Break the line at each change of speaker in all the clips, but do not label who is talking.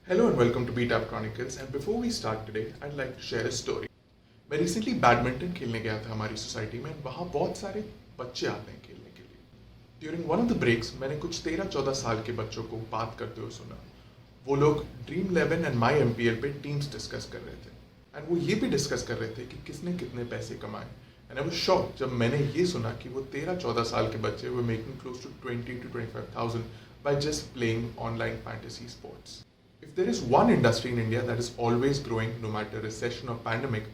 Hello and welcome to Beat Up Chronicles. And before we start today, I'd like to share a story. मैं recently badminton खेलने गया था हमारी society में. वहाँ बहुत सारे बच्चे आते हैं खेलने के लिए. During one of the breaks मैंने कुछ 13-14 साल के बच्चों को बात करते हुए सुना. वो लोग ड्रीम 11 एंड माई MPL पे टीम्स डिस्कस कर रहे थे. एंड वो ये भी डिस्कस कर रहे थे कि किसने कितने पैसे कमाए. एंड आई वाज शॉक्ड जब मैंने ये सुना कि वो 13-14 साल के बच्चे were making close to 20 to 25,000 by just playing online fantasy sports. If there is one industry in India that is always growing no matter recession or pandemic,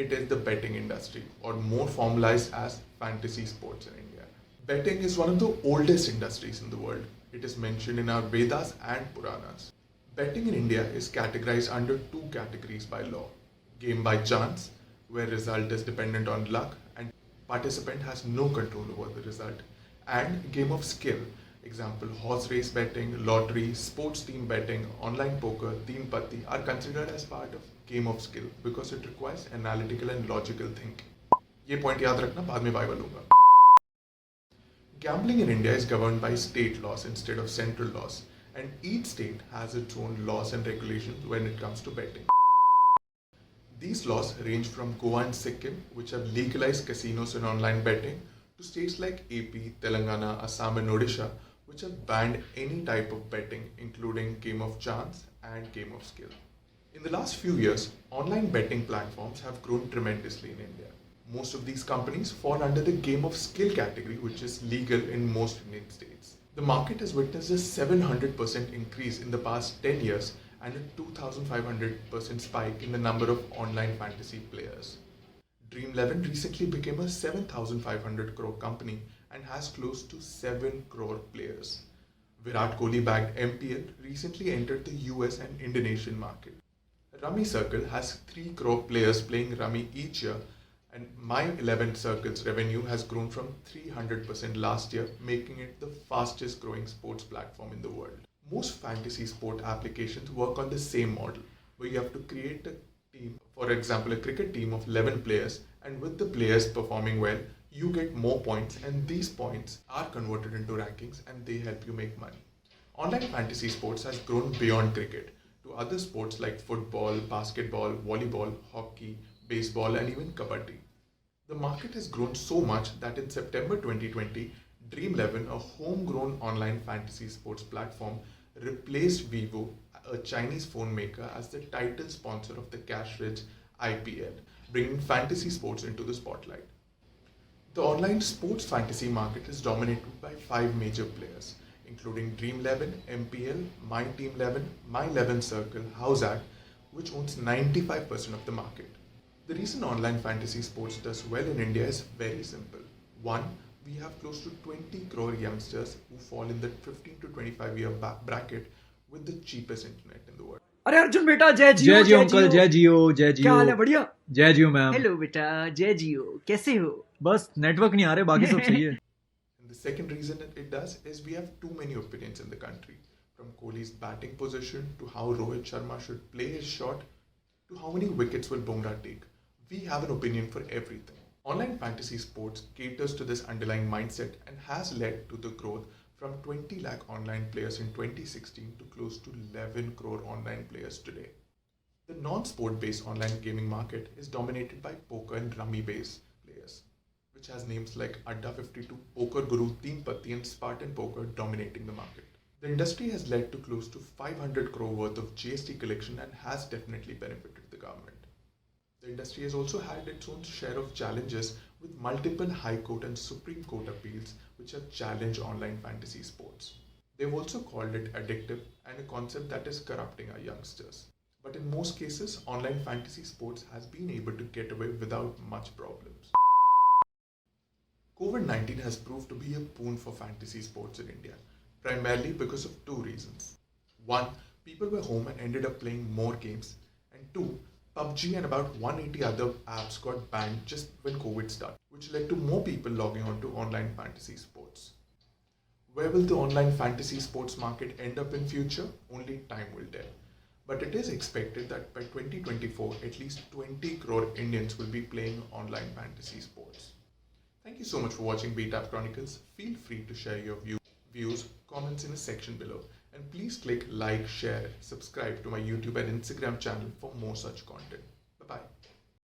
it is the betting industry, or more formalized as fantasy sports in India. Betting is one of the oldest industries in the world. It is mentioned in our Vedas and Puranas. Betting in India is categorized under two categories by law. Game by chance, where result is dependent on luck and participant has no control over the result. And game of skill, example horse race betting, lottery, sports team betting, online poker, teen patti are considered as part of game of skill because it requires analytical and logical thinking. ये point याद रखना, बाद में Bible लूंगा. Gambling in India is governed by state laws instead of central laws, and each state has its own laws and regulations when it comes to betting. These laws range from Goa and Sikkim, which have legalized casinos and online betting, to states like AP, Telangana, Assam and Odisha, which have banned any type of betting, including game of chance and game of skill. In the last few years, online betting platforms have grown tremendously in India. Most of these companies fall under the game of skill category, which is legal in most Indian states. The market has witnessed a 700% increase in the past 10 years and a 2,500% spike in the number of online fantasy players. Dream 11 recently became a 7,500 crore company and has close to 7 crore players. Virat Kohli backed MPL recently entered the US and Indonesian market. Rummy Circle has 3 crore players playing Rummy each year, and My 11 Circle's revenue has grown from 300% last year, making it the fastest growing sports platform in the world. Most fantasy sport applications work on the same model, where you have to create a team, for example, a cricket team of 11 players, and with the players performing well, you get more points, and these points are converted into rankings and they help you make money. Online fantasy sports has grown beyond cricket to other sports like football, basketball, volleyball, hockey, baseball, and even kabaddi. The market has grown so much that in September 2020, Dream 11, a homegrown online fantasy sports platform, replaced Vivo, a Chinese phone maker, as the title sponsor of the cash-rich IPL, bringing fantasy sports into the spotlight. The online sports fantasy market is dominated by 5 major players, including Dream 11, MPL, My Team 11, My 11 Circle, House Act, which owns 95% of the market. The reason online fantasy sports does well in India is very simple. One, we have close to 20 crore youngsters who fall in the 15 to 25 year bracket with the cheapest internet in the world.
अरे अर्जुन बेटा जय जियो
uncle जय जियो जय जियो.
क्या हाल है? बढ़िया.
जय जियो ma'am.
Hello बेटा जय जियो कैसे हो?
बस नेटवर्क नहीं आ रहे, बाकी सब सही है.
And the second reason it does is we have too many opinions in the country, from Kohli's batting position to how Rohit Sharma should play his shot to how many wickets will Bumrah take. We have an opinion for everything. Online fantasy sports caters to this underlying mindset and has led to the growth from 20 lakh online players in 2016 to close to 11 crore online players today. The non-sport based online gaming market is dominated by poker and rummy based players, which has names like Adda 52, Poker Guru, Teen Patti and Spartan Poker dominating the market. The industry has led to close to 500 crore worth of GST collection and has definitely benefited the government. The industry has also had its own share of challenges with multiple High Court and Supreme Court appeals which have challenged online fantasy sports. They've also called it addictive and a concept that is corrupting our youngsters. But in most cases, online fantasy sports has been able to get away without much problems. COVID-19 has proved to be a boon for fantasy sports in India, primarily because of two reasons. One, people were home and ended up playing more games. And two, PUBG and about 180 other apps got banned just when COVID started, which led to more people logging on to online fantasy sports. Where will the online fantasy sports market end up in future? Only time will tell. But it is expected that by 2024, at least 20 crore Indians will be playing online fantasy sports. Thank you so much for watching Beat Up Chronicles. Feel free to share your views, comments in the section below. And please click like, share, subscribe to my YouTube and Instagram channel for more such content.